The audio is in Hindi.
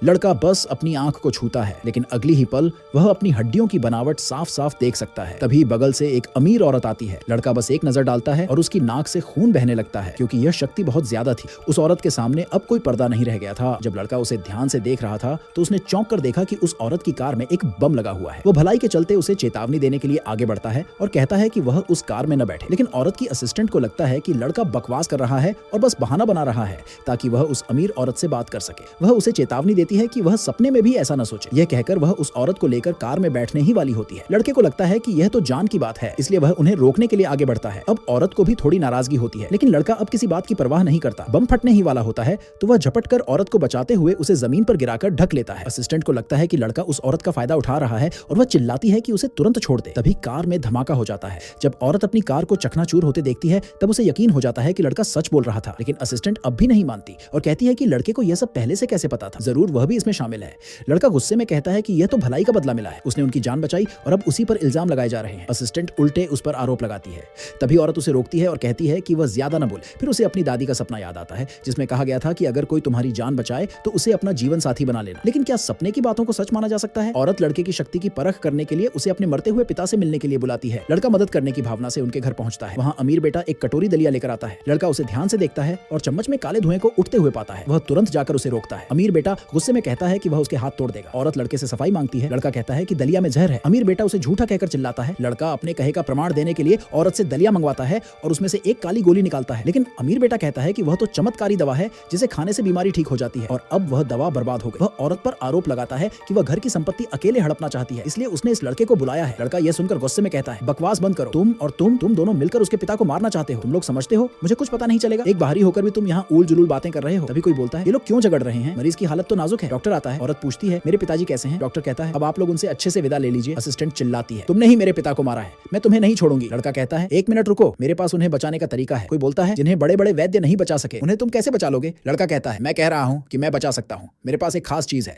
लड़का बस अपनी आंख को छूता है, लेकिन अगली ही पल वह अपनी हड्डियों की बनावट साफ साफ देख सकता है। तभी बगल से एक अमीर औरत आती है। लड़का बस एक नजर डालता है और उसकी नाक से खून बहने लगता है, क्योंकि यह शक्ति बहुत ज्यादा थी। उस औरत के सामने अब कोई पर्दा नहीं रह गया था। जब लड़का उसे ध्यान से देख रहा था तो उसने चौंक कर देखा कि उस औरत की कार में एक बम लगा हुआ है। वो भलाई के चलते उसे चेतावनी देने के लिए आगे बढ़ता है और कहता है कि वह उस कार में न बैठे, लेकिन औरत की असिस्टेंट को लगता है कि लड़का बकवास कर रहा है और बस बहाना बना रहा है ताकि वह उस अमीर औरत से बात कर सके। वह उसे चेतावनी देती है कि वह सपने में भी ऐसा न सोचे। यह कहकर वह उस औरत को लेकर कार में बैठने ही वाली होती है। लड़के को लगता है कि यह तो जान की बात है, इसलिए वह उन्हें रोकने के लिए आगे बढ़ता है। अब औरत को भी थोड़ी नाराजगी होती है, लेकिन लड़का अब किसी बात की परवाह नहीं करता। बम फटने ही वाला होता है तो वह झपट कर औरत को बचाते हुए उसे जमीन पर गिराकर ढक लेता है। असिस्टेंट को लगता है कि लड़का उस औरत का फायदा उठा रहा है और वह चिल्लाती है कि उसे तुरंत छोड़ दे। तभी कार में धमाका हो जाता है। जब औरत अपनी कार को चकनाचूर होते देखती है तब उसे यकीन हो जाता है कि लड़का सच बोल रहा था, लेकिन असिस्टेंट अब भी नहीं मानती और कहती है कि लड़के को यह सब पहले से कैसे पता था, जरूर वह भी इसमें शामिल है। लड़का गुस्से में कहता है कि यह तो भलाई का बदला मिला है, उसने उनकी जान बचाई और अब उसी पर इल्जाम लगाए जा रहे हैं। असिस्टेंट उल्टे उस पर आरोप लगाती है। तभी औरत उसे रोकती है और कहती है कि वह ज्यादा न बोले। फिर उसे अपनी दादी का सपना याद आता है, जिसमें कहा गया था कि अगर कोई तुम्हारी जान बचाए तो उसे अपना जीवन साथी बना लेना। लेकिन क्या सपने की बातों को सच माना जा सकता है? औरत लड़के की शक्ति की परख करने के लिए उसे अपने मरते हुए पिता से मिलने के लिए बुलाती है। लड़का मदद करने की भावना से उनके घर पहुंचता है। वहां अमीर बेटा एक कटोरी दलिया लेकर आता है। लड़का उसे ध्यान से देखता है और चम्मच में काले धुएं को उठते हुए पाता है। वह तुरंत जाकर उसे रोकता है। अमीर बेटा गुस्से में कहता है कि वह उसके हाथ तोड़ देगा। औरत लड़के से सफाई मांगती है। लड़का कहता है कि दलिया में जहर है। अमीर बेटा उसे झूठा कहकर चिल्लाता है। लड़का अपने कहे का प्रमाण देने के लिए औरत से दलिया मंगवाता है और उसमें से एक काली गोली निकालता है, लेकिन अमीर बेटा कहता है कि वह तो चमत्कारी दवा है जिसे खाने से बीमारी ठीक हो जाती है और अब वह दवा बर्बाद हो गई। वह औरत पर आरोप लगाता है कि वह घर की संपत्ति अकेले हड़पना चाहती है, इसलिए उसने इस लड़के को बुलाया है। लड़का यह सुनकर गुस्से में कहता है, बकवास बंद करो। तुम और तुम दोनों मिलकर उसके पिता को मारना चाहते हो। तुम लोग समझते हो मुझे कुछ पता नहीं चलेगा? एक बाहरी होकर भी तुम यहाँ ऊल जुलूल बातें कर रहे हो। तभी कोई बोलता है, ये लोग क्यों झगड़ रहे हैं? मरीज की हालत तो नाजुक है। डॉक्टर आता है। औरत पूछती है, मेरे पिताजी कैसे हैं? डॉक्टर कहता है, अब आप लोग उनसे अच्छे से विदा ले लीजिए। असिस्टेंट चिल्लाती है, तुमने ही मेरे पिता को मारा है, मैं तुम्हें नहीं छोड़ूंगी। लड़का कहता है, एक मिनट रुको, मेरे पास उन्हें बचाने का तरीका है। कोई बोलता है, जिन्हें बड़े बड़े वैद्य नहीं बचा सके उन्हें तुम कैसे बचा लोगे? लड़का कहता है, मैं कह रहा हूँ कि मैं बचा सकता हूँ, मेरे पास एक खास चीज है।